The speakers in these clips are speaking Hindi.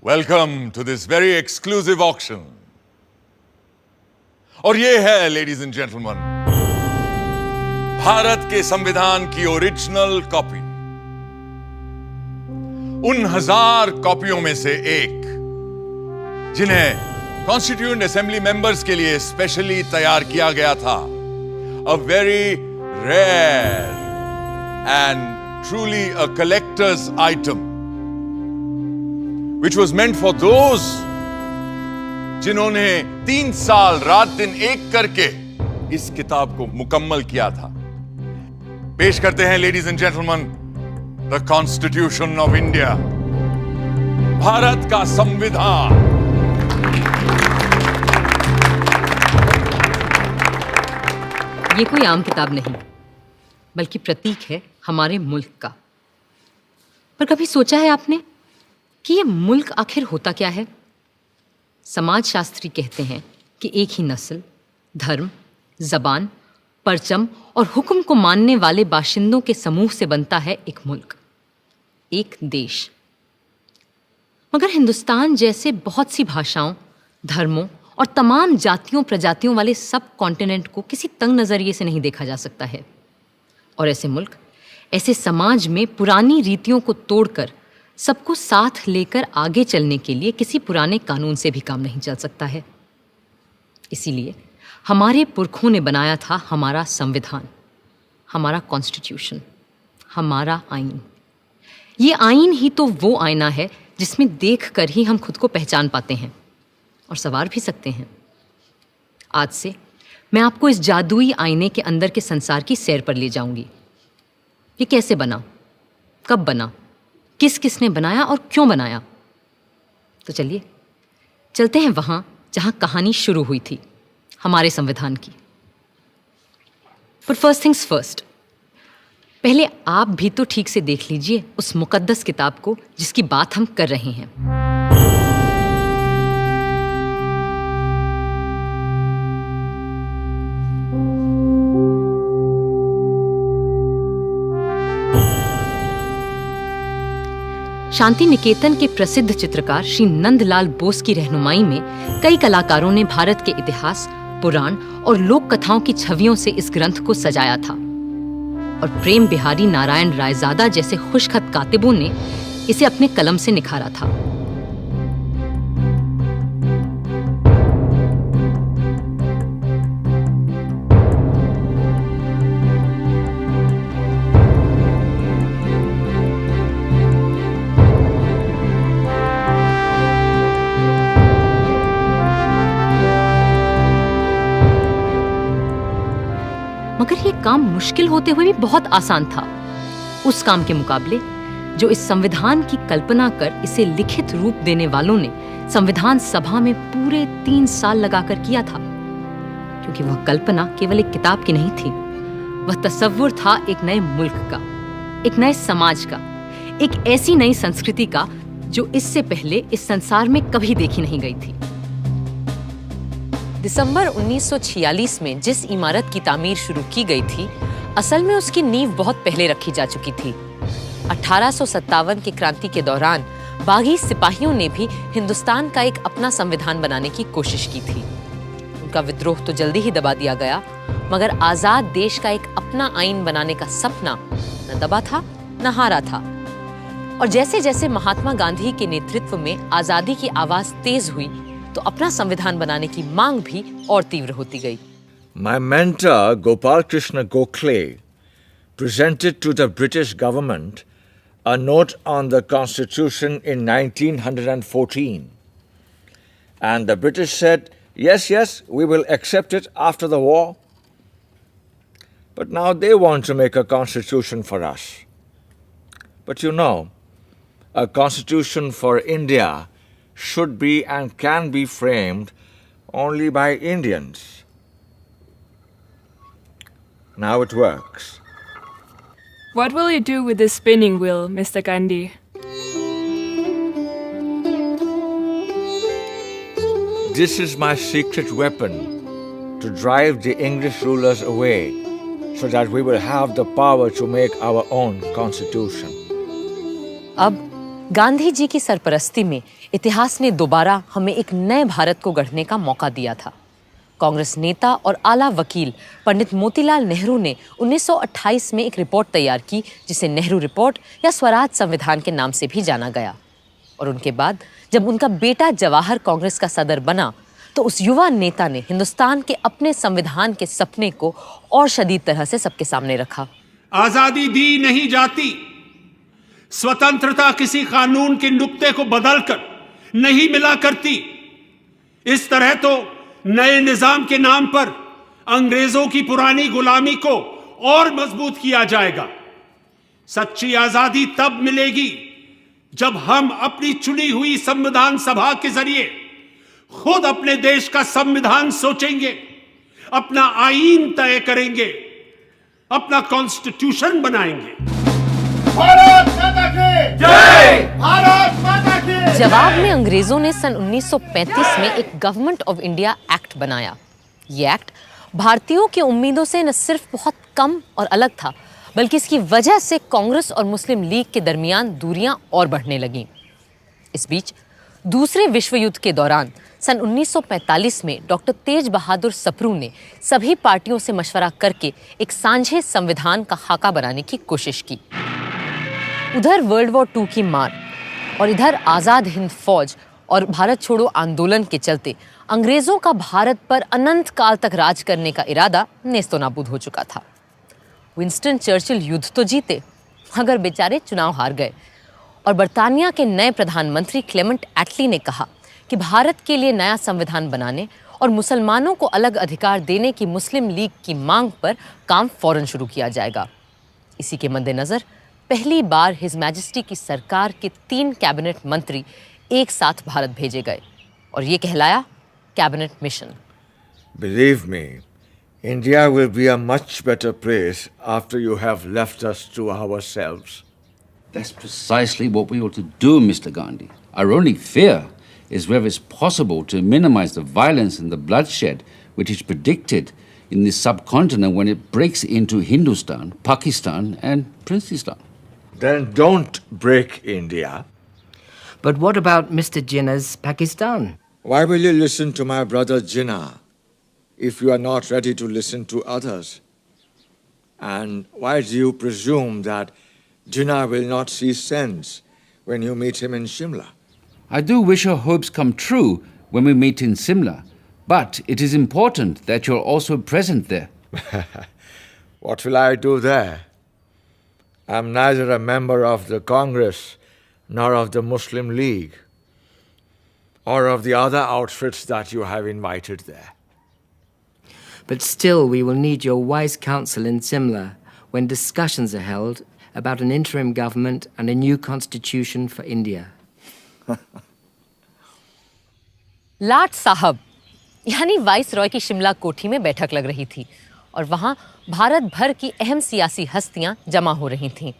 Welcome to this very exclusive auction. और ये है, ladies and gentlemen, भारत के संविधान की ओरिजिनल कॉपी। उन 1000 कॉपियों में से एक जिन्हें कॉन्स्टिट्यूएंट असेंबली मेंबर्स के लिए स्पेशली तैयार किया गया था। A very rare and truly a collector's item, which was meant for those जिन्होंने 3 साल रात दिन एक करके इस किताब को मुकम्मल किया था। पेश करते हैं ladies and gentleman, the constitution of India, Bharat का संविधान। ये कोई आम किताब नहीं, बल्कि प्रतीक है हमारे मुल्क का। पर कभी सोचा है आपने कि ये मुल्क आखिर होता क्या है? समाजशास्त्री कहते हैं कि एक ही नस्ल, धर्म, जबान, परचम और हुक्म को मानने वाले बाशिंदों के समूह से बनता है एक मुल्क, एक देश। मगर हिंदुस्तान जैसे बहुत सी भाषाओं, धर्मों और तमाम जातियों प्रजातियों वाले सब कॉन्टिनेंट को किसी तंग नज़रिए से नहीं देखा जा सकता है। और ऐसे मुल्क, ऐसे समाज में पुरानी रीतियों को तोड़कर सबको साथ लेकर आगे चलने के लिए किसी पुराने कानून से भी काम नहीं चल सकता है। इसीलिए हमारे पुरखों ने बनाया था हमारा संविधान, हमारा कॉन्स्टिट्यूशन, हमारा आईन। ये आईन ही तो वो आईना है जिसमें देखकर ही हम खुद को पहचान पाते हैं और संवार भी सकते हैं। आज से मैं आपको इस जादुई आईने के अंदर के संसार की सैर पर ले जाऊंगी। ये कैसे बना, कब बना, किस किसने बनाया और क्यों बनाया? तो चलिए चलते हैं वहां जहां कहानी शुरू हुई थी, हमारे संविधान की। पर फर्स्ट थिंग्स फर्स्ट, पहले आप भी तो ठीक से देख लीजिए उस मुकद्दस किताब को जिसकी बात हम कर रहे हैं। शांति निकेतन के प्रसिद्ध चित्रकार श्री नंदलाल बोस की रहनुमाई में कई कलाकारों ने भारत के इतिहास, पुराण और लोक कथाओं की छवियों से इस ग्रंथ को सजाया था। और प्रेम बिहारी नारायण रायजादा जैसे खुशखत कातिबों ने इसे अपने कलम से निखारा था। मगर ये काम मुश्किल होते हुए भी बहुत आसान था उस काम के मुकाबले जो इस संविधान की कल्पना कर इसे लिखित रूप देने वालों ने संविधान सभा में पूरे 3 साल लगाकर किया था। क्योंकि वह कल्पना केवल एक किताब की नहीं थी, वह तसव्वुर था एक नए मुल्क का, एक नए समाज का, एक ऐसी नई संस्कृति का जो इससे पहले इस संसार में कभी देखी नहीं गई थी। दिसंबर 1946 में जिस इमारत की तामीर शुरू की गई थी, असल में उसकी नींव बहुत पहले रखी जा चुकी थी। 1857 की क्रांति के दौरान बागी सिपाहियों ने भी हिंदुस्तान का एक अपना संविधान बनाने की कोशिश की थी। उनका विद्रोह तो जल्दी ही दबा दिया गया, मगर आजाद देश का एक अपना आईन बनाने का सपना न दबा था न हारा था। और जैसे जैसे महात्मा गांधी के नेतृत्व में आजादी की आवाज तेज हुई, तो अपना संविधान बनाने की मांग भी और तीव्र होती गई। My mentor Gopal Krishna Gokhale presented to the British government a note on the Constitution in 1914, and the British said, yes, we will accept it after the war. But now they want to make a constitution for us. But you know, a constitution for India should be and can be framed only by Indians. Now it works. What will you do with this spinning wheel, Mr. Gandhi? This is my secret weapon to drive the English rulers away so that we will have the power to make our own constitution. अब गांधी जी की सरपरस्ती में इतिहास ने दोबारा हमें एक नए भारत को गढ़ने का मौका दिया था। कांग्रेस नेता और आला वकील पंडित मोतीलाल नेहरू ने 1928 में एक रिपोर्ट तैयार की जिसे नेहरू रिपोर्ट या स्वराज संविधान के नाम से भी जाना गया। और उनके बाद जब उनका बेटा जवाहर कांग्रेस का सदर बना तो उस युवा नेता ने हिंदुस्तान के अपने संविधान के सपने को और शदीद तरह से सबके सामने रखा। आजादी दी नहीं जाती, स्वतंत्रता किसी कानून के नुक्ते को बदलकर नहीं मिला करती। इस तरह तो नए निजाम के नाम पर अंग्रेजों की पुरानी गुलामी को और मजबूत किया जाएगा। सच्ची आजादी तब मिलेगी जब हम अपनी चुनी हुई संविधान सभा के जरिए खुद अपने देश का संविधान सोचेंगे, अपना आईन तय करेंगे, अपना कॉन्स्टिट्यूशन बनाएंगे। भारत माता की जय! भारत माता की! जवाब में अंग्रेजों ने सन 1935 में एक गवर्नमेंट ऑफ इंडिया एक्ट बनाया। ये एक्ट भारतीयों की उम्मीदों से न सिर्फ बहुत कम और अलग था, बल्कि इसकी वजह से कांग्रेस और मुस्लिम लीग के दरमियान दूरियां और बढ़ने लगीं। इस बीच दूसरे विश्व युद्ध के दौरान सन 1945 में डॉक्टर तेज बहादुर सप्रू ने सभी पार्टियों से मशवरा करके एक सांझे संविधान का खाका बनाने की कोशिश की। उधर वर्ल्ड वॉर II की मार और इधर आज़ाद हिंद फौज और भारत छोड़ो आंदोलन के चलते अंग्रेजों का भारत पर अनंत काल तक राज करने का इरादा नेस्तो नाबूद हो चुका था। विंस्टन चर्चिल युद्ध तो जीते, मगर बेचारे चुनाव हार गए और बर्तानिया के नए प्रधानमंत्री क्लेमेंट एटली ने कहा कि भारत के लिए नया संविधान बनाने और मुसलमानों को अलग अधिकार देने की मुस्लिम लीग की मांग पर काम फौरन शुरू किया जाएगा। इसी के मद्देनजर पहली बार हिज मैजेस्टी की सरकार के 3 कैबिनेट मंत्री एक साथ भारत भेजे गए और ये कहलाया cabinet mission. Believe me, India will be a much better place after you have left us to ourselves. That's precisely what we ought to do, Mr. Gandhi. Our only fear is whether it's possible to minimize the violence and the bloodshed which is predicted in this subcontinent when it breaks into Hindustan, Pakistan, and Princeton. Then don't break India. But what about Mr. Jinnah's Pakistan? Why will you listen to my brother Jinnah if you are not ready to listen to others? And why do you presume that Jinnah will not see sense when you meet him in Shimla? I do wish your hopes come true when we meet in Simla, but it is important that you're also present there. What will I do there? I'm neither a member of the Congress nor of the Muslim League or of the other outfits that you have invited there. But still, we will need your wise counsel in Simla when discussions are held about an interim government and a new constitution for India. लाट साहब यानी वाइस रॉय की शिमला कोठी में बैठक लग रही थी और वहां भारत भर की अहम सियासी हस्तियां जमा हो रही थीं।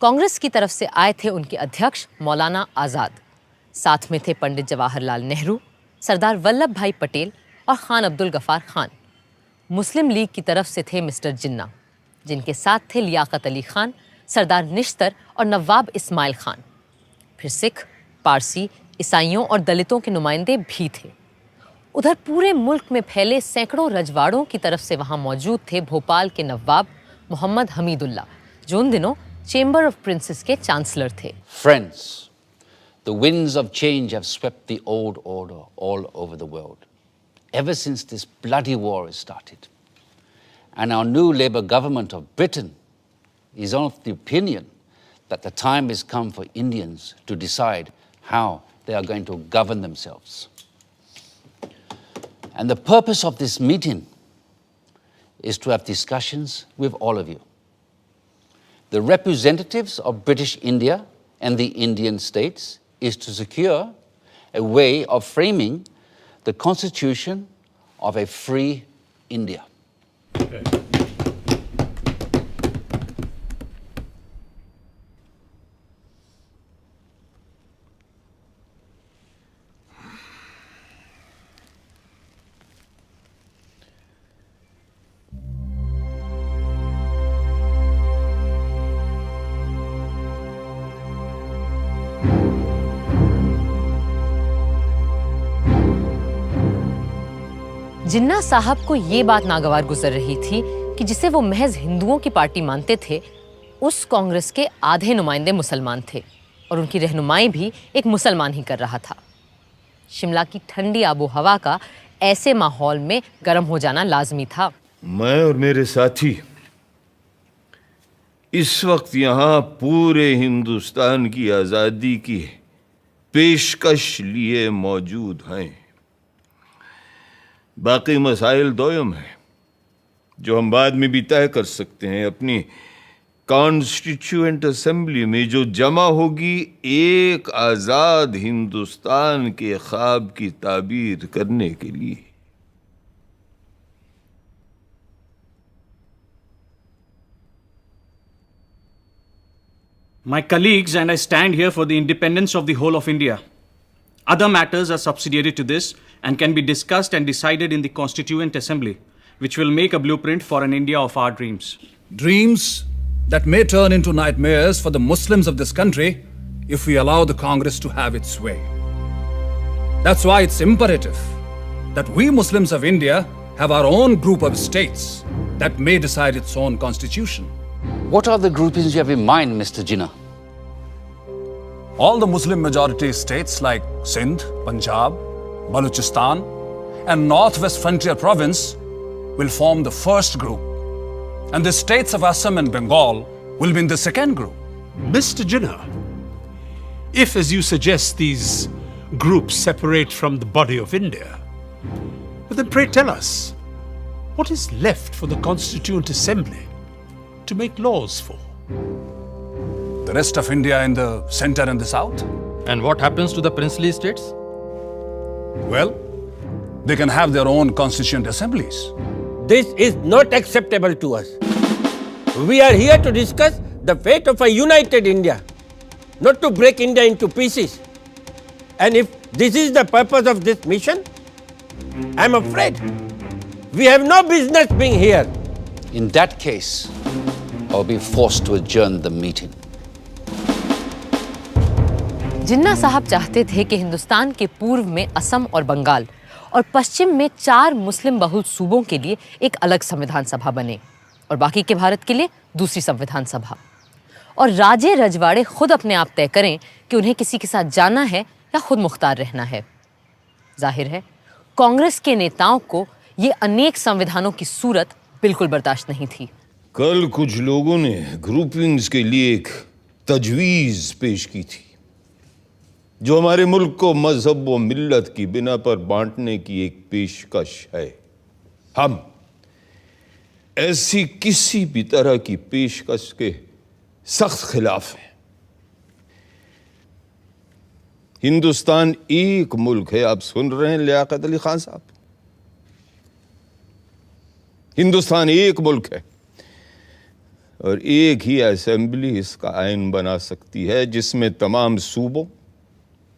कांग्रेस की तरफ से आए थे उनके अध्यक्ष मौलाना आज़ाद, साथ में थे पंडित जवाहरलाल नेहरू, सरदार वल्लभ भाई पटेल और खान अब्दुल गफार खान। मुस्लिम लीग की तरफ से थे मिस्टर जिन्ना, जिनके साथ थे लियाकत अली खान, सरदार निश्तर और नवाब इस्माइल खान। फिर सिख, पारसी, ईसाइयों और दलितों के नुमाइंदे भी थे। उधर पूरे मुल्क में फैले सैकड़ों रजवाड़ों की तरफ से वहां मौजूद थे भोपाल के नवाब मोहम्मद हमीदुल्ला, जो उन दिनों चेंबर ऑफ प्रिंसेस के चांसलर थे। Friends, the winds of change have swept the old order all over the world, ever since this bloody war has started. And our new Labour government of Britain is of the opinion that the time has come for Indians to decide how they are going to govern themselves. And the purpose of this meeting is to have discussions with all of you. The representatives of British India and the Indian states is to secure a way of framing the constitution of a free India. जिन्ना साहब को ये बात नागवार गुजर रही थी कि जिसे वो महज हिंदुओं की पार्टी मानते थे, उस कांग्रेस के आधे नुमाइंदे मुसलमान थे और उनकी रहनुमाई भी एक मुसलमान ही कर रहा था। शिमला की ठंडी आबो हवा का ऐसे माहौल में गर्म हो जाना लाजमी था। मैं और मेरे साथी इस वक्त यहाँ पूरे हिंदुस्तान की आज़ादी की पेशकश लिए मौजूद हैं। बाकी मसाइल दोयम हैं जो हम बाद में भी तय कर सकते हैं। अपनी कॉन्स्टिट्यूएंट असेंबली में जो जमा होगी एक आज़ाद हिंदुस्तान के ख्वाब की ताबीर करने के लिए। My colleagues and I stand here for the independence of the whole of India. Other matters are subsidiary to this and can be discussed and decided in the Constituent Assembly, which will make a blueprint for an India of our dreams. Dreams that may turn into nightmares for the Muslims of this country if we allow the Congress to have its way. That's why it's imperative that we Muslims of India have our own group of states that may decide its own constitution. What are the groupings you have in mind, Mr. Jinnah? All the Muslim majority states like Sindh, Punjab, Balochistan, and Northwest Frontier Province will form the first group, and the states of Assam and Bengal will be in the second group. Mr. Jinnah, if, as you suggest, these groups separate from the body of India, then pray tell us, what is left for the Constituent Assembly to make laws for? The rest of India in the center and the south? And what happens to the princely states? Well, they can have their own constituent assemblies. This is not acceptable to us. We are here to discuss the fate of a united India, not to break India into pieces. And if this is the purpose of this mission, I'm afraid we have no business being here. In that case, I'll be forced to adjourn the meeting. जिन्ना साहब चाहते थे कि हिंदुस्तान के पूर्व में असम और बंगाल और पश्चिम में 4 मुस्लिम बहुल सूबों के लिए एक अलग संविधान सभा बने और बाकी के भारत के लिए दूसरी संविधान सभा, और राजे रजवाड़े खुद अपने आप तय करें कि उन्हें किसी के साथ जाना है या खुद मुख्तार रहना है। जाहिर है कांग्रेस के नेताओं को ये अनेक संविधानों की सूरत बिल्कुल बर्दाश्त नहीं थी। कल कुछ लोगों ने ग्रुपिंग्स के लिए एक तजवीज़ पेश की थी जो हमारे मुल्क को मजहब व मिल्लत की बिना पर बांटने की एक पेशकश है। हम ऐसी किसी भी तरह की पेशकश के सख्त खिलाफ हैं। हिंदुस्तान एक मुल्क है, आप सुन रहे हैं लियाकत अली खान साहब, हिंदुस्तान एक मुल्क है और एक ही असेंबली इसका आइन बना सकती है जिसमें तमाम सूबों,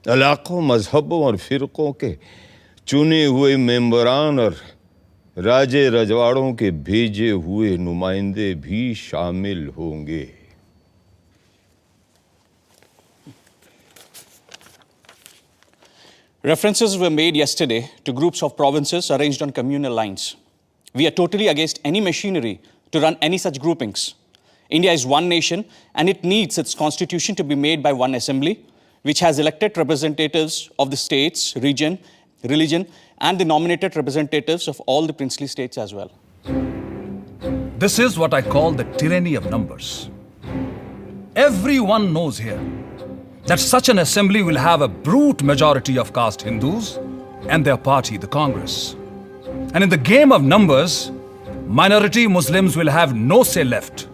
इलाकों, मजहबों और फिरकों के चुने हुए मेंबरान और राजे रजवाड़ों के भेजे हुए नुमाइंदे भी शामिल होंगे। References were made yesterday to groups of provinces arranged on communal lines. We are totally against any machinery to run any such groupings. India is one nation and it needs its constitution to be made by one assembly, which has elected representatives of the states, region, religion, and the nominated representatives of all the princely states as well. This is what I call the tyranny of numbers. Everyone knows here that such an assembly will have a brute majority of caste Hindus and their party, the Congress. And in the game of numbers, minority Muslims will have no say left.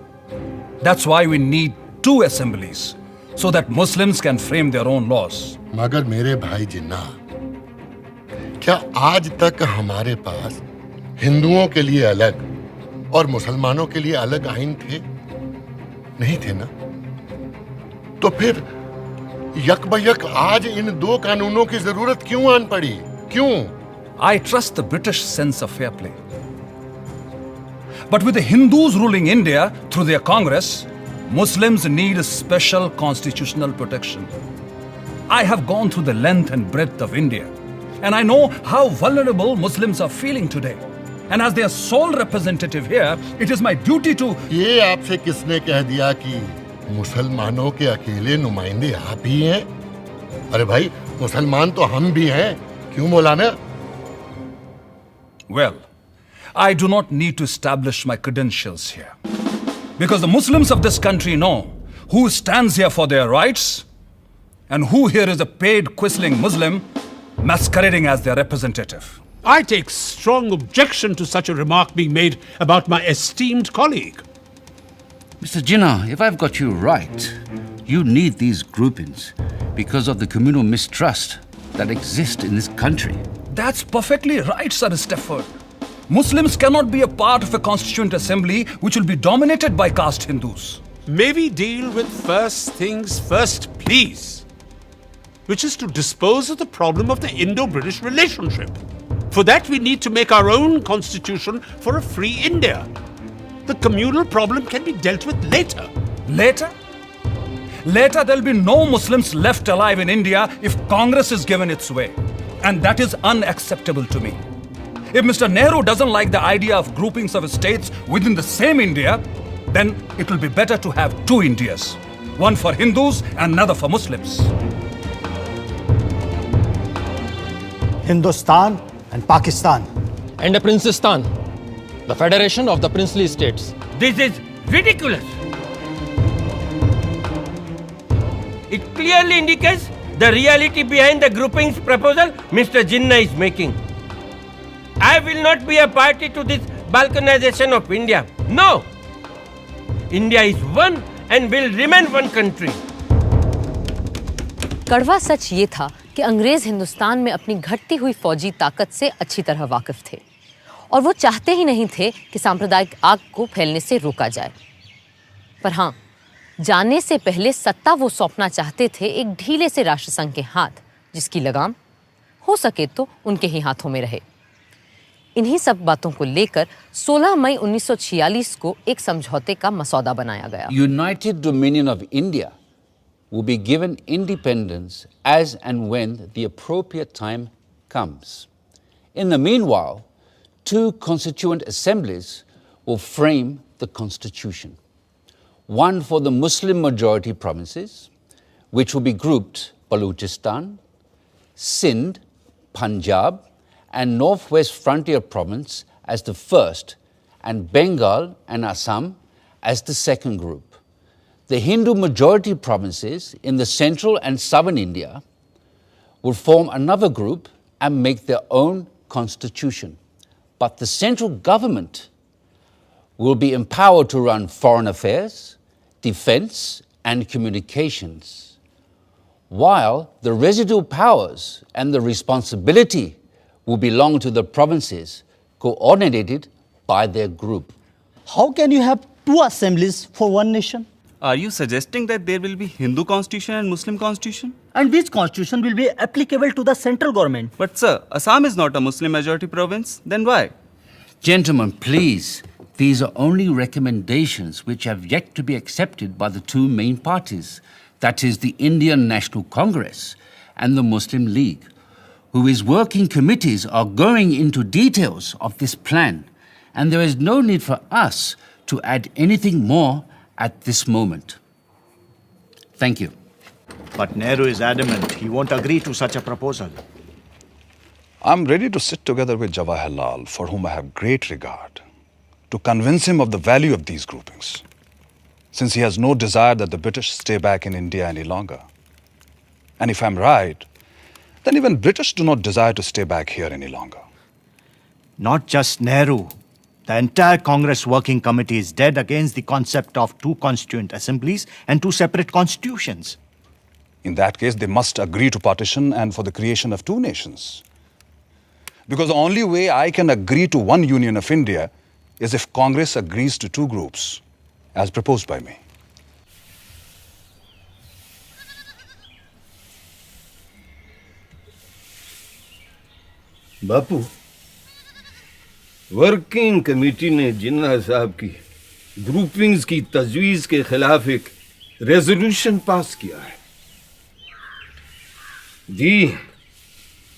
That's why we need 2 assemblies, so that Muslims can frame their own laws. मगर मेरे भाई जिन्ना, क्या आज तक हमारे पास हिंदुओं के लिए अलग और मुसलमानों के लिए अलग आइन थे? नहीं थे ना? तो फिर यकबयक आज इन 2 कानूनों की जरूरत क्यों आन पड़ी? क्यों? I trust the British sense of fair play. But with the Hindus ruling India through their Congress, Muslims need a special constitutional protection. I have gone through the length and breadth of India And I know how vulnerable Muslims are feeling today. And as their sole representative here, it is my duty to... ये आपसे किसने कह दिया कि मुसलमानों के अकेले नुमाइंदे आप ही हैं? अरे भाई, मुसलमान तो हम भी हैं, क्यों मौलाना? Well, I do not need to establish my credentials here. Because the Muslims of this country know who stands here for their rights and who here is a paid quisling Muslim masquerading as their representative. I take strong objection to such a remark being made about my esteemed colleague. Mr. Jinnah, if I've got you right, you need these groupings because of the communal mistrust that exists in this country. That's perfectly right, Sir Stafford. Muslims cannot be a part of a constituent assembly which will be dominated by caste Hindus. May we deal with first things first, please, which is to dispose of the problem of the Indo-British relationship. For that, we need to make our own constitution for a free India. The communal problem can be dealt with later. Later? Later, there'll be no Muslims left alive in India if Congress is given its way. And that is unacceptable to me. If Mr. Nehru doesn't like the idea of groupings of states within the same India, then it will be better to have two Indias. One for Hindus and another for Muslims. Hindustan and Pakistan. And a Princestan, the federation of the princely states. This is ridiculous. It clearly indicates the reality behind the groupings proposal Mr. Jinnah is making. I will not be a party to this balkanization of India. No! India is one and will remain one country. कड़वा सच ये था कि अंग्रेज हिंदुस्तान में अपनी घटती हुई फौजी ताकत से अच्छी तरह वाकिफ थे और वो चाहते ही नहीं थे कि सांप्रदायिक आग को फैलने से रोका जाए। पर हाँ, जाने से पहले सत्ता वो सौंपना चाहते थे एक ढीले से राष्ट्रसंघ के हाथ, जिसकी लगाम हो सके तो उनके ही हाथों में रहे। इन्हीं सब बातों को लेकर 16 मई 1946 को एक समझौते का मसौदा बनाया गया। United Dominion of India will be given independence as and when the appropriate time comes. In the meanwhile, two constituent assemblies will frame the constitution. One for the Muslim majority provinces, which will be grouped Balochistan, Sindh, Punjab, and Northwest Frontier Province as the first, and Bengal and Assam as the second group. The Hindu majority provinces in the central and southern India will form another group and make their own constitution. But the central government will be empowered to run foreign affairs, defense, and communications, while the residual powers and the responsibility will belong to the provinces coordinated by their group. How can you have two assemblies for one nation? Are you suggesting that there will be Hindu constitution and Muslim constitution? And which constitution will be applicable to the central government? But sir, Assam is not a Muslim majority province. Then why? Gentlemen, please, these are only recommendations which have yet to be accepted by the two main parties, that is the Indian National Congress and the Muslim League, whose working committees are going into details of this plan, and there is no need for us to add anything more at this moment. Thank you. But Nehru is adamant he won't agree to such a proposal. I'm ready to sit together with Jawaharlal, for whom I have great regard, to convince him of the value of these groupings, since he has no desire that the British stay back in India any longer. And if I'm right, then even British do not desire to stay back here any longer. Not just Nehru. The entire Congress Working Committee is dead against the concept of two constituent assemblies and two separate constitutions. In that case, they must agree to partition and for the creation of two nations. Because the only way I can agree to one union of India is if Congress agrees to two groups, as proposed by me. Bapu, working committee ने जिन्ना साहब की ग्रुपिंग्स की तजवीज़ के खिलाफ एक रेजोल्यूशन पास किया है।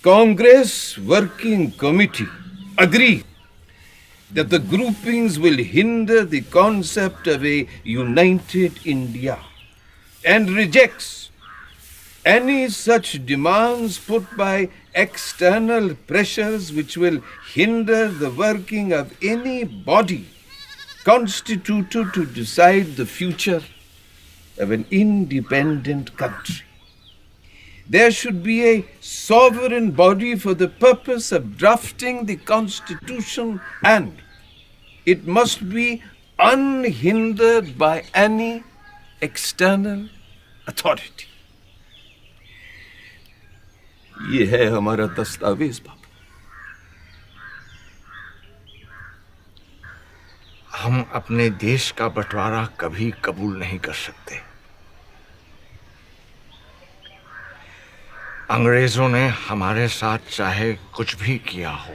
Congress Working Committee agree that the groupings will hinder the concept of a united India and rejects any such demands put by external pressures which will hinder the working of any body constituted to decide the future of an independent country. There should be a sovereign body for the purpose of drafting the Constitution, and it must be unhindered by any external authority. ये है हमारा दस्तावेज बाबू। हम अपने देश का बंटवारा कभी कबूल नहीं कर सकते। अंग्रेजों ने हमारे साथ चाहे कुछ भी किया हो,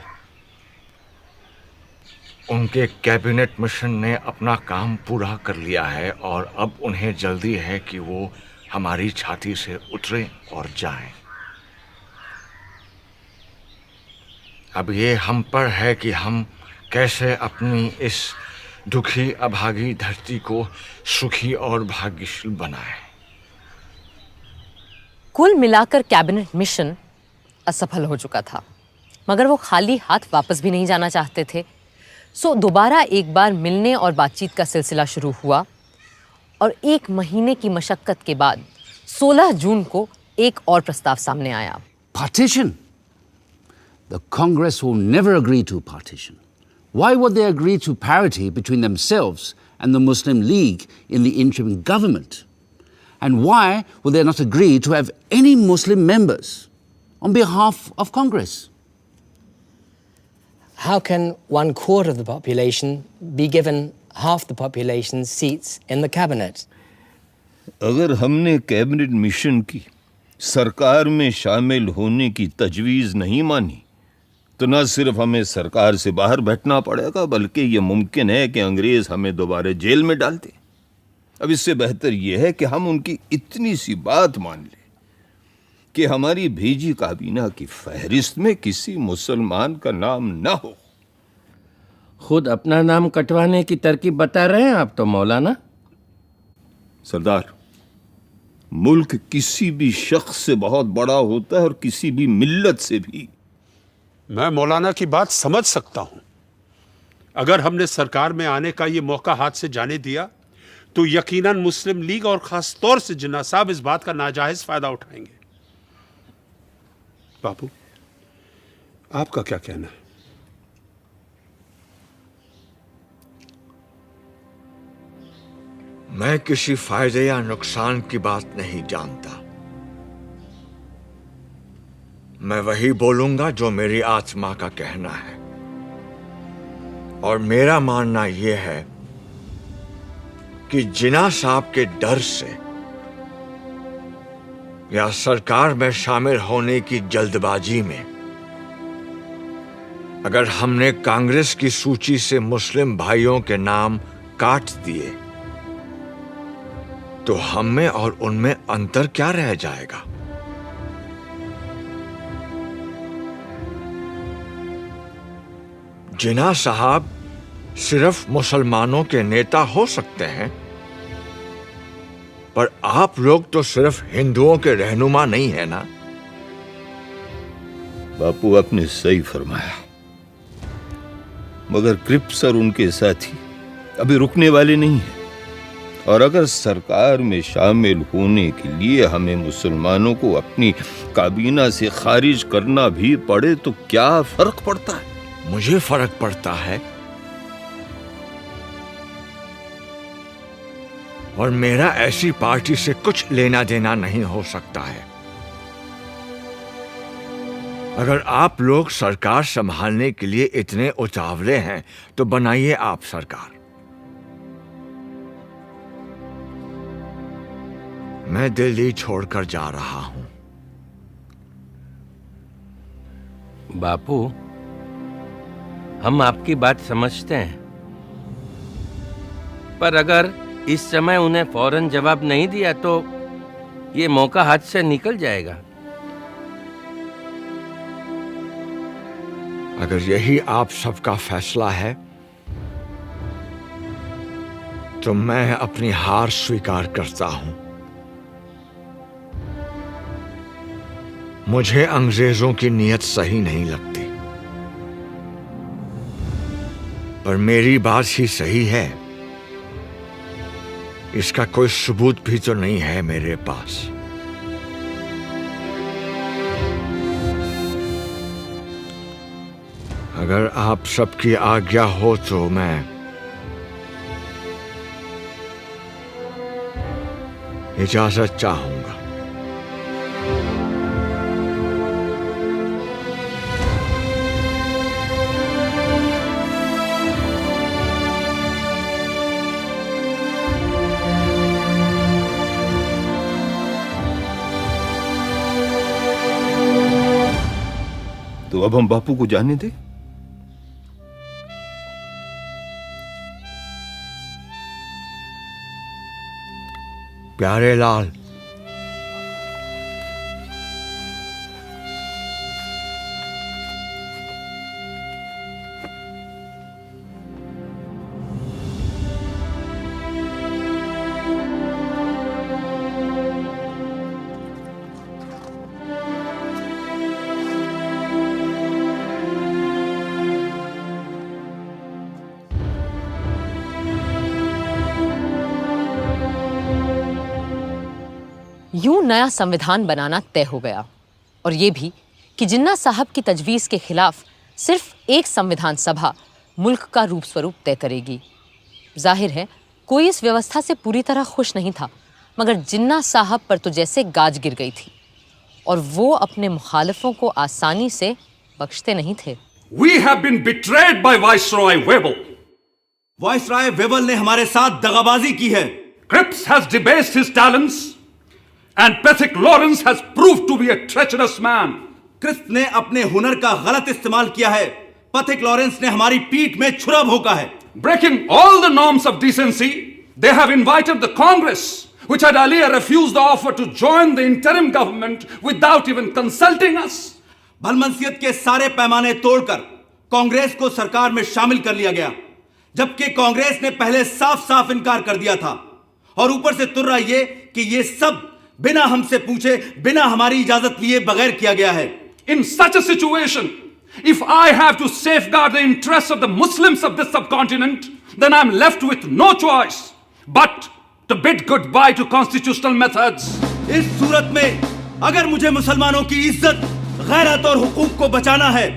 उनके कैबिनेट मिशन ने अपना काम पूरा कर लिया है और अब उन्हें जल्दी है कि वो हमारी छाती से उतरे और जाएं। अब ये हम पर है कि हम कैसे अपनी इस दुखी अभागी धरती को सुखी और भाग्यशील बनाएं। कुल मिलाकर कैबिनेट मिशन असफल हो चुका था, मगर वो खाली हाथ वापस भी नहीं जाना चाहते थे। सो दोबारा एक बार मिलने और बातचीत का सिलसिला शुरू हुआ और 1 महीने की मशक्कत के बाद 16 जून को एक और प्रस्ताव सामने आया। Partition? The Congress will never agree to partition. Why would they agree to parity between themselves and the Muslim League in the interim government? And why will they not agree to have any Muslim members on behalf of Congress? How can 1/4 of the population be given half the population's seats in the cabinet? अगर हमने कैबिनेट मिशन की सरकार में शामिल होने की तजवीज़ नहीं मानी तो न सिर्फ हमें सरकार से बाहर बैठना पड़ेगा, बल्कि ये मुमकिन है कि अंग्रेज हमें दोबारा जेल में डाल दें। अब इससे बेहतर यह है कि हम उनकी इतनी सी बात मान लें कि हमारी भेजी काबीना की फहरिस्त में किसी मुसलमान का नाम ना हो। खुद अपना नाम कटवाने की तरकीब बता रहे हैं आप तो मौलाना। सरदार, मुल्क किसी भी शख्स से बहुत बड़ा होता है और किसी भी मिल्लत से भी। मैं मौलाना की बात समझ सकता हूं। अगर हमने सरकार में आने का ये मौका हाथ से जाने दिया तो यकीनन मुस्लिम लीग और खास तौर से जिन्ना साहब इस बात का नाजायज फायदा उठाएंगे। बापू, आपका क्या कहना है? मैं किसी फायदे या नुकसान की बात नहीं जानता। मैं वही बोलूंगा जो मेरी आत्मा का कहना है, और मेरा मानना यह है कि जिन्ना साहब के डर से या सरकार में शामिल होने की जल्दबाजी में अगर हमने कांग्रेस की सूची से मुस्लिम भाइयों के नाम काट दिए तो हम में और उनमें अंतर क्या रह जाएगा? जिन्ना साहब सिर्फ मुसलमानों के नेता हो सकते हैं, पर आप लोग तो सिर्फ हिंदुओं के रहनुमा नहीं है ना। बापू, आपने सही फरमाया, मगर क्रिप्स और उनके साथी अभी रुकने वाले नहीं हैं, और अगर सरकार में शामिल होने के लिए हमें मुसलमानों को अपनी काबीना से खारिज करना भी पड़े तो क्या फर्क पड़ता है? मुझे फर्क पड़ता है, और मेरा ऐसी पार्टी से कुछ लेना देना नहीं हो सकता है। अगर आप लोग सरकार संभालने के लिए इतने उतावले हैं तो बनाइए आप सरकार। मैं दिल्ली छोड़कर जा रहा हूं। बापू, हम आपकी बात समझते हैं, पर अगर इस समय उन्हें फौरन जवाब नहीं दिया तो ये मौका हाथ से निकल जाएगा। अगर यही आप सबका फैसला है तो मैं अपनी हार स्वीकार करता हूं। मुझे अंग्रेजों की नीयत सही नहीं लगती, पर मेरी बात ही सही है। इसका कोई सबूत भी तो नहीं है मेरे पास। अगर आप सबकी आज्ञा हो तो मैं इजाजत चाहूंगा। तो अब हम बापू को जाने दें। प्यारे लाल, यूं नया संविधान बनाना तय हो गया, और ये भी कि जिन्ना साहब की तजवीज़ के खिलाफ सिर्फ एक संविधान सभा मुल्क का रूप स्वरूप तय करेगी। जाहिर है कोई इस व्यवस्था से पूरी तरह खुश नहीं था, मगर जिन्ना साहब पर तो जैसे गाज गिर गई थी, और वो अपने मुखालिफों को आसानी से बख्शते नहीं थे। We have been betrayed by Viceroy Webble. Viceroy Wavell ने हमारे साथ दगाबाजी की है। Cripps has debased his talents, and Pethick Lawrence has proved to be a treacherous man. Crisp ने अपने हुनर का गलत इस्तेमाल किया है। पथिक लॉरेंस ने हमारी पीठ में छुरा भोंका है। Breaking all the norms of decency, they have invited the Congress, which had earlier refused the offer to join the interim government without even consulting us. भलमनसियत के सारे पैमाने तोड़कर कांग्रेस को सरकार में शामिल कर लिया गया, जबकि कांग्रेस ने पहले साफ साफ इनकार कर दिया था। और ऊपर से तुर्रा ये कि ये सब बिना हमसे पूछे, बिना हमारी इजाजत लिए बगैर किया गया है। In such a situation, if I have to safeguard the interests of the Muslims of this subcontinent, then I'm left with no choice but to bid goodbye to constitutional methods. इस सूरत में अगर मुझे मुसलमानों की इज्जत, गैरत और हुकूक को बचाना है,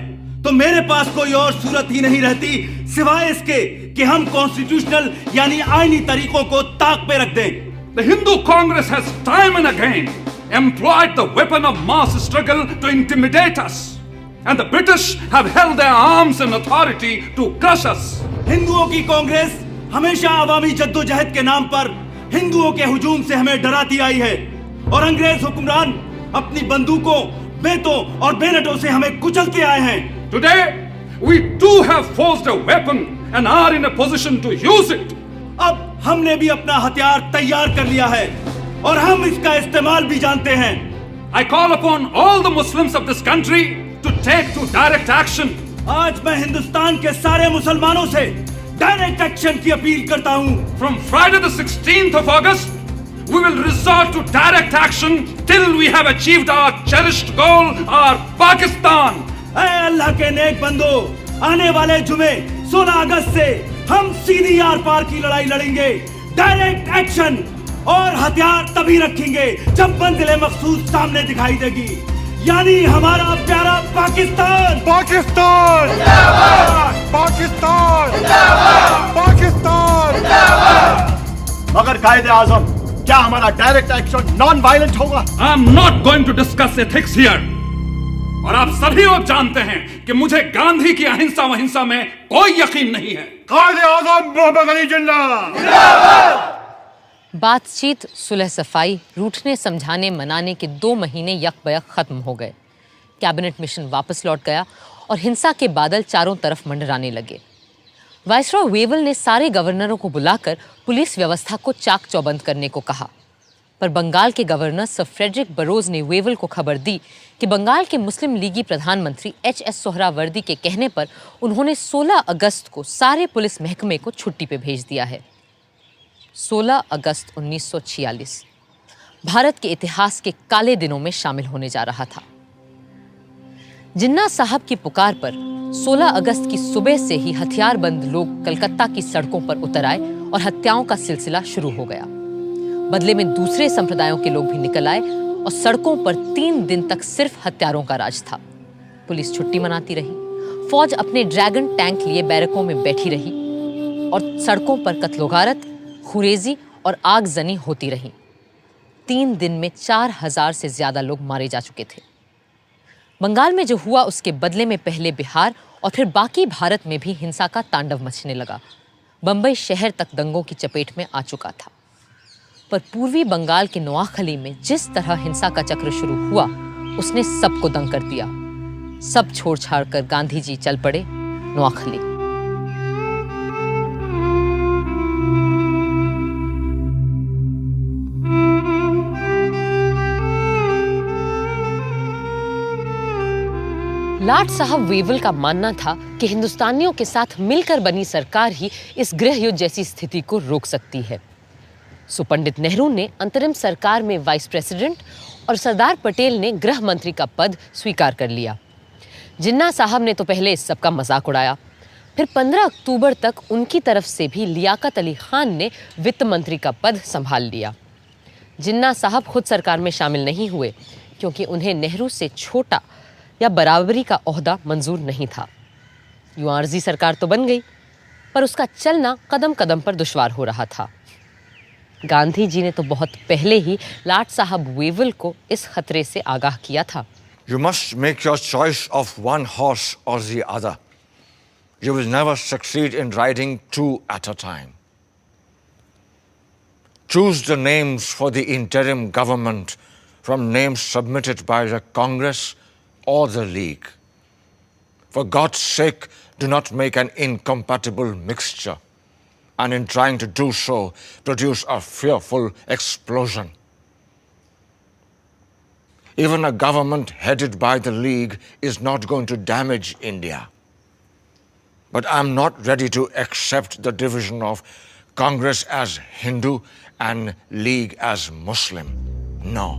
तो मेरे पास कोई और सूरत ही नहीं रहती सिवाय इसके कि हम कॉन्स्टिट्यूशनल यानी आईनी तरीकों को ताक पे रख दें। The Hindu Congress has time and again employed the weapon of mass struggle to intimidate us, and the British have held their arms and authority to crush us. हिंदुओं की कांग्रेस हमेशा अवामी जद्दोजहद के नाम पर हिंदुओं के हुजूम से हमें डराती आई है, और अंग्रेज हुक्मरान अपनी बंदूकों, बेतों और बेनटों से हमें कुचलते आए हैं। Today, we too have forged a weapon and are in a position to use it. अब हमने भी अपना हथियार तैयार कर लिया है और हम इसका इस्तेमाल भी जानते हैं। I call upon all the Muslims of this country to take to direct action. आज मैं हिंदुस्तान के सारे मुसलमानों से डायरेक्ट एक्शन की अपील करता हूँ। From Friday the 16th of August, we will resort to direct action till we have achieved our cherished goal, our Pakistan. ऐ अल्लाह के नेक बंदो, आने वाले जुमे 16 अगस्त से हम सीधी आर पार की लड़ाई लड़ेंगे। डायरेक्ट एक्शन और हथियार तभी रखेंगे जब मंजिल मखसूस सामने दिखाई देगी, यानी हमारा प्यारा पाकिस्तान। पाकिस्तान पाकिस्तान पाकिस्तान। मगर कायदे आजम, क्या हमारा डायरेक्ट एक्शन नॉन वायलेंट होगा? I am not going to discuss ethics here. और आप सभी लोग जानते हैं कि मुझे गांधी की अहिंसा वहिंसा में कोई यकीन नहीं है। कायदे आजम मोहम्मद अली जिन्ना। बातचीत, सुलह सफाई, रूठने समझाने मनाने के 2 महीने यकबयक खत्म हो गए। कैबिनेट मिशन वापस लौट गया और हिंसा के बादल चारों तरफ मंडराने लगे। वाइसरॉय वेबल ने सारे गवर्नरों को बुलाकर पुलिस व्यवस्था को चाक चौबंद करने को कहा। पर बंगाल के गवर्नर सर फ्रेडरिक बरोज ने वेवल को खबर दी कि बंगाल के मुस्लिम लीगी प्रधानमंत्री एच.एस. सोहरावर्दी के कहने पर उन्होंने 16 अगस्त को सारे पुलिस महकमे को छुट्टी पे भेज दिया है। 16 अगस्त 1946 भारत के इतिहास के काले दिनों में शामिल होने जा रहा था। जिन्ना साहब की पुकार पर 16 अगस्त की सुबह से ही हथियारबंद लोग कलकत्ता की सड़कों पर उतर आए और हत्याओं का सिलसिला शुरू हो गया। बदले में दूसरे संप्रदायों के लोग भी निकल आए और सड़कों पर 3 दिन तक सिर्फ हत्यारों का राज था। पुलिस छुट्टी मनाती रही, फौज अपने ड्रैगन टैंक लिए बैरकों में बैठी रही और सड़कों पर कत्लोगारत, खुरेजी और आगजनी होती रही। 3 दिन में 4000 से ज्यादा लोग मारे जा चुके थे। बंगाल में जो हुआ उसके बदले में पहले बिहार और फिर बाकी भारत में भी हिंसा का तांडव मचने लगा। बंबई शहर तक दंगों की चपेट में आ चुका था। पर पूर्वी बंगाल के नोआखली में जिस तरह हिंसा का चक्र शुरू हुआ उसने सबको दंग कर दिया। सब छोड़ छाड़ कर गांधी जी चल पड़े नोआखली। लाट साहब वेवल का मानना था कि हिंदुस्तानियों के साथ मिलकर बनी सरकार ही इस गृह युद्ध जैसी स्थिति को रोक सकती है। सो पंडित नेहरू ने अंतरिम सरकार में वाइस प्रेसिडेंट और सरदार पटेल ने गृह मंत्री का पद स्वीकार कर लिया। जिन्ना साहब ने तो पहले इस सब का मजाक उड़ाया, फिर 15 अक्टूबर तक उनकी तरफ से भी लियाकत अली खान ने वित्त मंत्री का पद संभाल लिया। जिन्ना साहब खुद सरकार में शामिल नहीं हुए क्योंकि उन्हें नेहरू से छोटा या बराबरी का ओहदा मंजूर नहीं था। यूं आर्जी सरकार तो बन गई, पर उसका चलना कदम कदम पर दुश्वार हो रहा था। गांधी जी ने तो बहुत पहले ही लाट साहब वेवल को इस खतरे से आगाह किया था। You must make your choice of one horse or the other. You will never succeed in riding 2 at a time. Choose the names for the interim government from names submitted by the Congress or the League. For God's sake, do not make an incompatible mixture, and in trying to do so, produce a fearful explosion. Even a government headed by the League is not going to damage India. But I'm not ready to accept the division of Congress as Hindu and League as Muslim. No.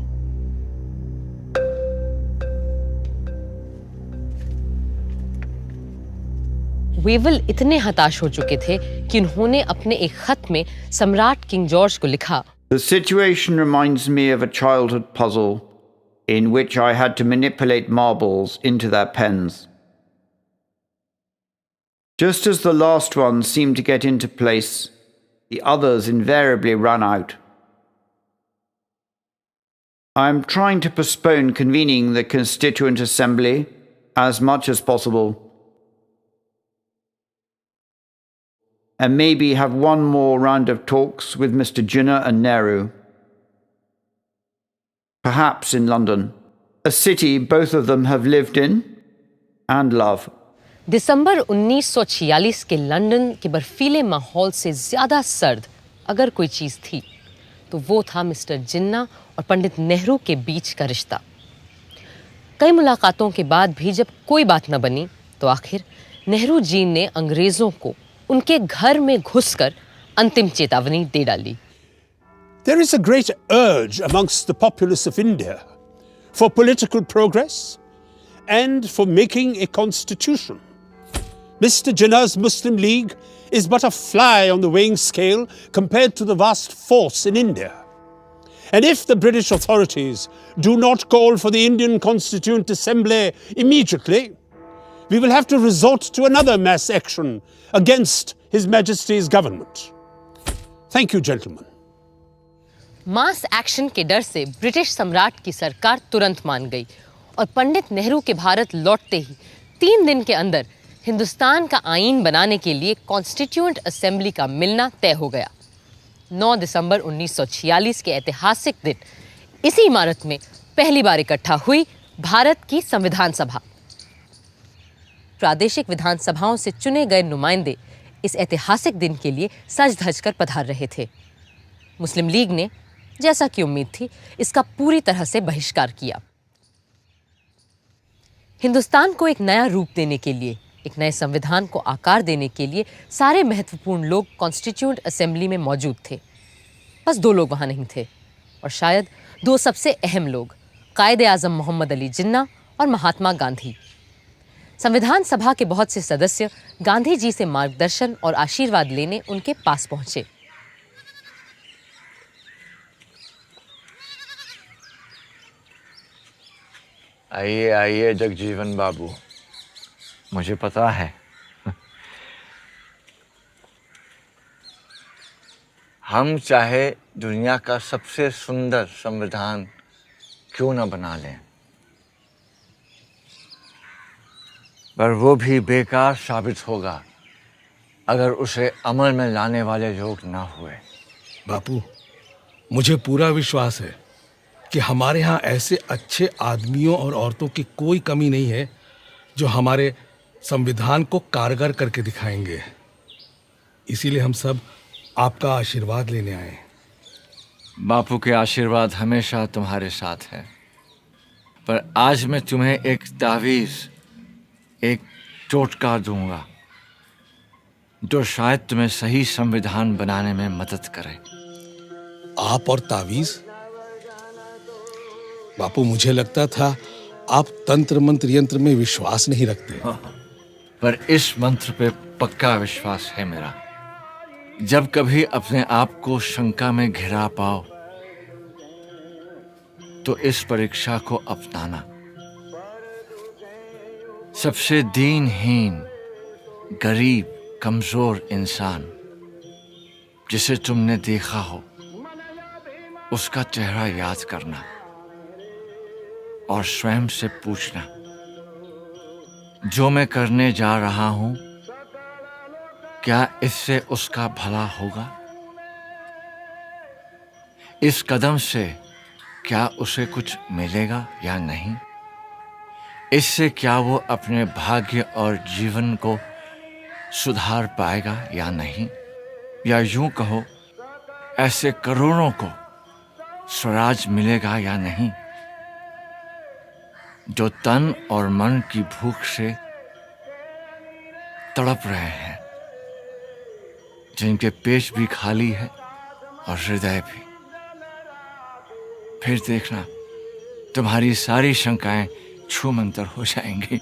Wavell इतने हताश हो चुके थे कि उन्होंने अपने एक खत में सम्राट किंग जॉर्ज को लिखा, The situation reminds me of a childhood puzzle in which I had to manipulate marbles into their pens. Just as the last one seemed to get into place, the others invariably ran out. I am trying to postpone convening the Constituent Assembly as much as possible, and maybe have one more round of talks with Mr. Jinnah and Nehru. Perhaps in London, a city both of them have lived in and love. दिसंबर 1946 के लंदन के बर्फीले माहौल से ज्यादा सर्द अगर कोई चीज थी तो वो था मिस्टर जिन्ना और पंडित नेहरू के बीच का रिश्ता। कई मुलाकातों के बाद भी जब कोई बात न बनी तो आखिर नेहरू जी ने अंग्रेजों को उनके घर में घुसकर अंतिम चेतावनी दे डाली। There is a great urge amongst the populace of India for political progress and for making a constitution. Mr. Jinnah's Muslim League is but a fly on the weighing scale compared to the vast force in India. And if the British authorities do not call for the Indian Constituent Assembly immediately, we will have to resort to another mass action against His Majesty's government. Thank you, gentlemen. Mass action के डर से ब्रिटिश सम्राट की सरकार तुरंत मान गई और पंडित नेहरू के भारत लौटते ही 3 दिन के अंदर हिंदुस्तान का आईन बनाने के लिए कॉन्स्टिट्यूएंट असेंबली का मिलना तय हो गया। 9 दिसंबर 1946 के ऐतिहासिक दिन इसी इमारत में पहली बार इकट्ठा हुई भारत की संविधान सभा। प्रादेशिक विधानसभाओं से चुने गए नुमाइंदे इस ऐतिहासिक दिन के लिए सज धज कर पधार रहे थे। मुस्लिम लीग ने जैसा कि उम्मीद थी, इसका पूरी तरह से बहिष्कार किया। हिंदुस्तान को एक नया रूप देने के लिए, एक नए संविधान को आकार देने के लिए सारे महत्वपूर्ण लोग कॉन्स्टिट्यूएंट असेंबली में मौजूद थे। बस 2 लोग वहां नहीं थे, और शायद 2 सबसे अहम लोग, कायदे आजम मोहम्मद अली जिन्ना और महात्मा गांधी। संविधान सभा के बहुत से सदस्य गांधी जी से मार्गदर्शन और आशीर्वाद लेने उनके पास पहुंचे। आइए आइए जगजीवन बाबू, मुझे पता है हम चाहे दुनिया का सबसे सुंदर संविधान क्यों न बना लें, पर वो भी बेकार साबित होगा अगर उसे अमल में लाने वाले लोग ना हुए। बापू, मुझे पूरा विश्वास है कि हमारे यहाँ ऐसे अच्छे आदमियों और औरतों की कोई कमी नहीं है जो हमारे संविधान को कारगर करके दिखाएंगे। इसीलिए हम सब आपका आशीर्वाद लेने आए। बापू के आशीर्वाद हमेशा तुम्हारे साथ है, पर आज मैं तुम्हें एक तावीज़, एक टोटका दूंगा जो शायद तुम्हें सही संविधान बनाने में मदद करे। आप और तावीज़? बापू, मुझे लगता था आप तंत्र मंत्र यंत्र में विश्वास नहीं रखते। पर इस मंत्र पे पक्का विश्वास है मेरा। जब कभी अपने आप को शंका में घिरा पाओ तो इस परीक्षा को अपनाना। सबसे दीनहीन, गरीब, कमजोर इंसान जिसे तुमने देखा हो, उसका चेहरा याद करना और स्वयं से पूछना, जो मैं करने जा रहा हूं, क्या इससे उसका भला होगा? इस कदम से क्या उसे कुछ मिलेगा या नहीं? इससे क्या वो अपने भाग्य और जीवन को सुधार पाएगा या नहीं? या यूं कहो, ऐसे करोड़ों को स्वराज मिलेगा या नहीं जो तन और मन की भूख से तड़प रहे हैं, जिनके पेट भी खाली है और हृदय भी। फिर देखना, तुम्हारी सारी शंकाएं छूमंतर हो जाएंगी।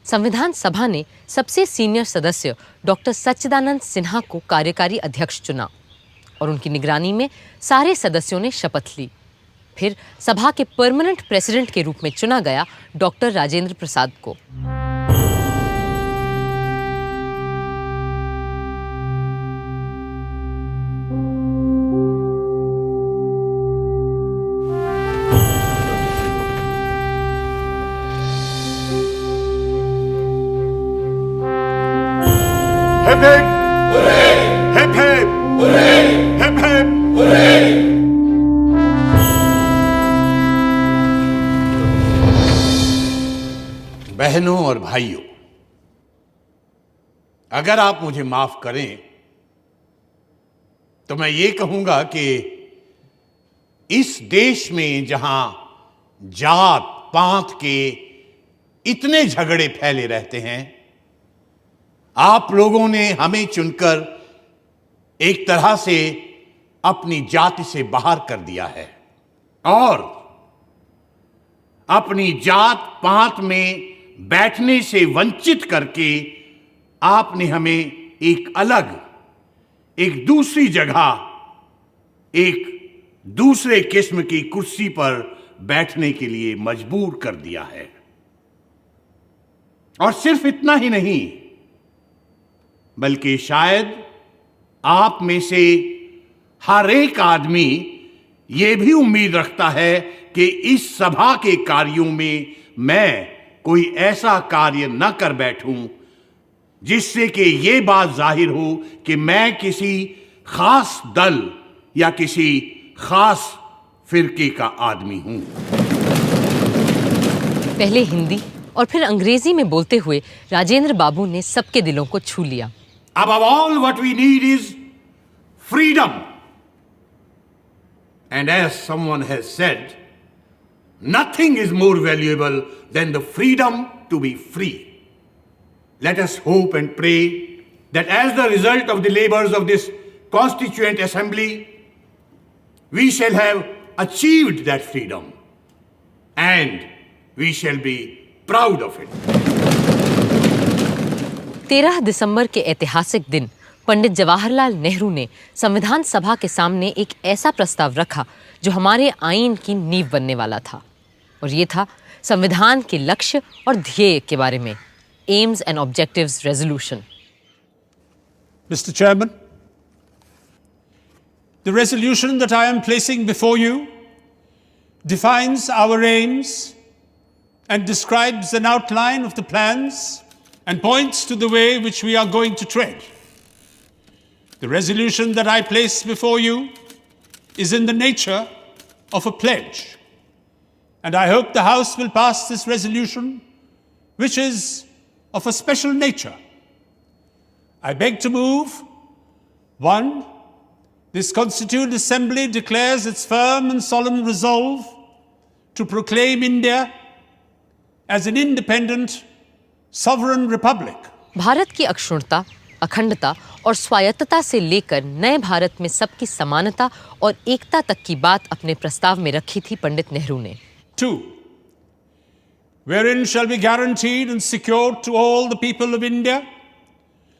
संविधान सभा ने सबसे सीनियर सदस्य डॉक्टर सच्चिदानंद सिन्हा को कार्यकारी अध्यक्ष चुना और उनकी निगरानी में सारे सदस्यों ने शपथ ली। फिर सभा के परमानेंट प्रेसिडेंट के रूप में चुना गया डॉक्टर राजेंद्र प्रसाद को। Hip hip! Hooray! Hip hip! Hooray! Hip hip! Hooray! बहनों और भाइयों, अगर आप मुझे माफ करें तो मैं ये कहूंगा कि इस देश में जहां जात पात के इतने झगड़े फैले रहते हैं, आप लोगों ने हमें चुनकर एक तरह से अपनी जाति से बाहर कर दिया है और अपनी जात पात में बैठने से वंचित करके आपने हमें एक अलग, एक दूसरी जगह, एक दूसरे किस्म की कुर्सी पर बैठने के लिए मजबूर कर दिया है। और सिर्फ इतना ही नहीं, बल्कि शायद आप में से हर एक आदमी यह भी उम्मीद रखता है कि इस सभा के कार्यों में मैं कोई ऐसा कार्य न कर बैठूं जिससे कि ये बात जाहिर हो कि मैं किसी खास दल या किसी खास फिरके का आदमी हूं। पहले हिंदी और फिर अंग्रेजी में बोलते हुए राजेंद्र बाबू ने सबके दिलों को छू लिया। Above all, what we need is freedom. And as someone has said, nothing is more valuable than the freedom to be free. Let us hope and pray that as the result of the labors of this Constituent Assembly, we shall have achieved that freedom and we shall be proud of it. 13 दिसंबर के ऐतिहासिक दिन पंडित जवाहरलाल नेहरू ने संविधान सभा के सामने एक ऐसा प्रस्ताव रखा जो हमारे आईन की नींव बनने वाला था, और ये था संविधान के लक्ष्य और ध्येय के बारे में, AIIMS and objectives resolution. Mr. Chairman, the resolution that I am placing before you defines our aims and describes an outline of the plans and points to the way which we are going to tread. The resolution that I place before you is in the nature of a pledge, and I hope the House will pass this resolution, which is of a special nature. I beg to move, 1, this Constituent Assembly declares its firm and solemn resolve to proclaim India as an independent, sovereign republic. Bharat की अक्षुण्णता, अखंडता और स्वायत्तता से लेकर नए भारत में सबकी समानता और एकता तक की बात अपने प्रस्ताव में रखी थी पंडित नेहरू ने। 2, wherein shall be guaranteed and secured to all the people of India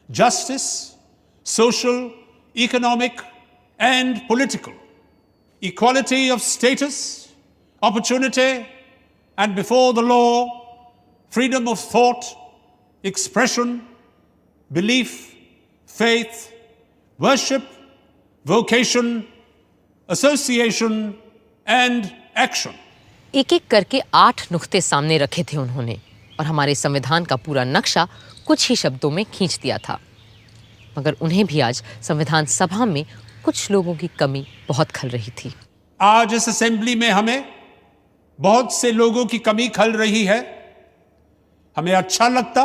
justice, social, economic, and political, equality of status, opportunity, and before the law, freedom of thought, expression, belief, faith, worship, vocation, association, and action. एक एक करके 8 नुक्ते सामने रखे थे उन्होंने, और हमारे संविधान का पूरा नक्शा कुछ ही शब्दों में खींच दिया था। मगर उन्हें भी आज संविधान सभा में कुछ लोगों की कमी बहुत खल रही थी। आज इस असेंबली में हमें बहुत से लोगों की कमी खल रही है। हमें अच्छा लगता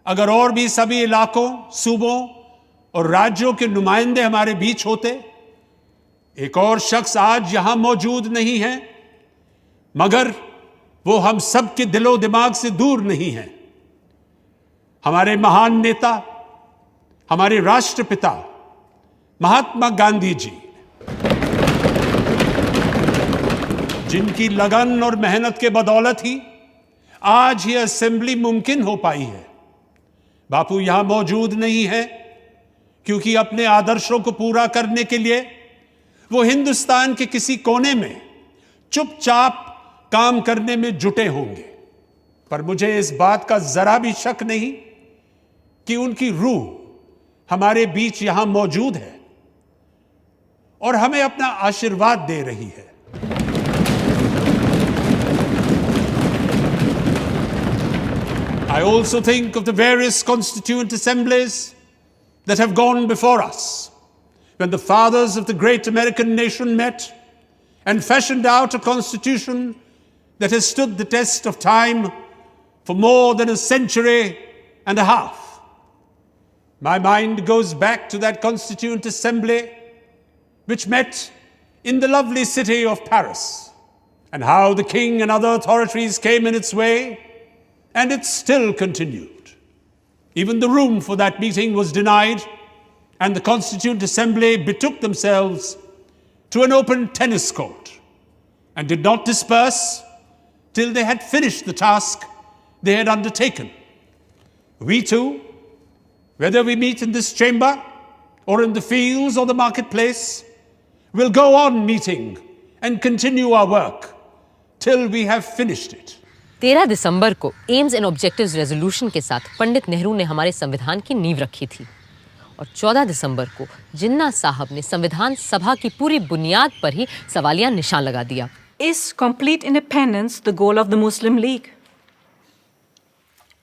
अगर और भी सभी इलाकों, सूबों और राज्यों के नुमाइंदे हमारे बीच होते। एक और शख्स आज यहां मौजूद नहीं है, मगर वो हम सब के दिलो दिमाग से दूर नहीं है। हमारे महान नेता, हमारे राष्ट्रपिता महात्मा गांधी जी, जिनकी लगन और मेहनत के बदौलत ही आज ये असेंबली मुमकिन हो पाई है। बापू यहां मौजूद नहीं है क्योंकि अपने आदर्शों को पूरा करने के लिए वो हिंदुस्तान के किसी कोने में चुपचाप काम करने में जुटे होंगे। पर मुझे इस बात का जरा भी शक नहीं कि उनकी रूह हमारे बीच यहां मौजूद है और हमें अपना आशीर्वाद दे रही है। I also think of the various constituent assemblies that have gone before us, when the fathers of the great American nation met and fashioned out a constitution that has stood the test of time for more than a century and a half. My mind goes back to that Constituent Assembly which met in the lovely city of Paris, and how the king and other authorities came in its way, and it still continued. Even the room for that meeting was denied, and the Constituent Assembly betook themselves to an open tennis court and did not disperse till they had finished the task they had undertaken. We too, whether we meet in this chamber or in the fields or the marketplace, will go on meeting and continue our work till we have finished it. 13 दिसंबर को एम्स एंड ऑब्जेक्टिव्स रेजोल्यूशन के साथ पंडित नेहरू ने हमारे संविधान की नींव रखी थी, और 14 दिसंबर को जिन्ना साहब ने संविधान सभा की पूरी बुनियाद पर ही सवालिया निशान लगा दिया। Is complete independence the goal of the Muslim League?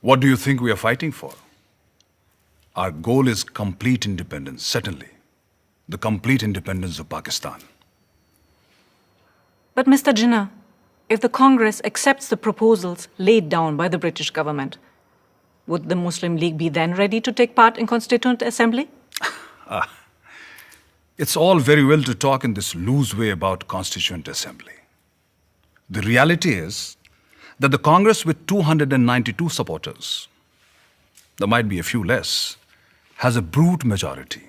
What do you think we are fighting for? Our goal is complete independence, certainly. The complete independence of Pakistan. But Mr. Jinnah, if the Congress accepts the proposals laid down by the British government, would the Muslim League be then ready to take part in Constituent Assembly? It's all very well to talk in this loose way about Constituent Assembly. The reality is that the Congress with 292 supporters, there might be a few less, has a brute majority,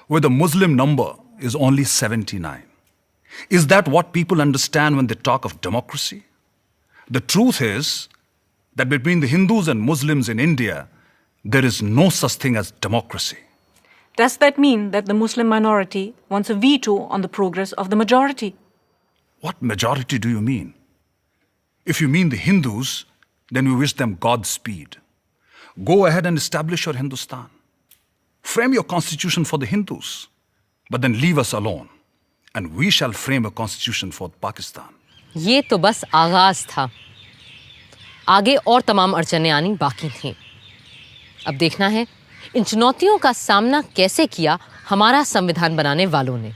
where the Muslim number is only 79. Is that what people understand when they talk of democracy? The truth is that between the Hindus and Muslims in India, there is no such thing as democracy. Does that mean that the Muslim minority wants a veto on the progress of the majority? What majority do you mean? If you mean the Hindus, then we wish them Godspeed. Go ahead and establish your Hindustan. Frame your constitution for the Hindus, but then leave us alone, and we shall frame a constitution for Pakistan. ये तो बस आगाज था। आगे और तमाम अड़चनें आनी बाकी थीं। अब देखना है इन चुनौतियों का सामना कैसे किया हमारा संविधान बनाने वालों ने।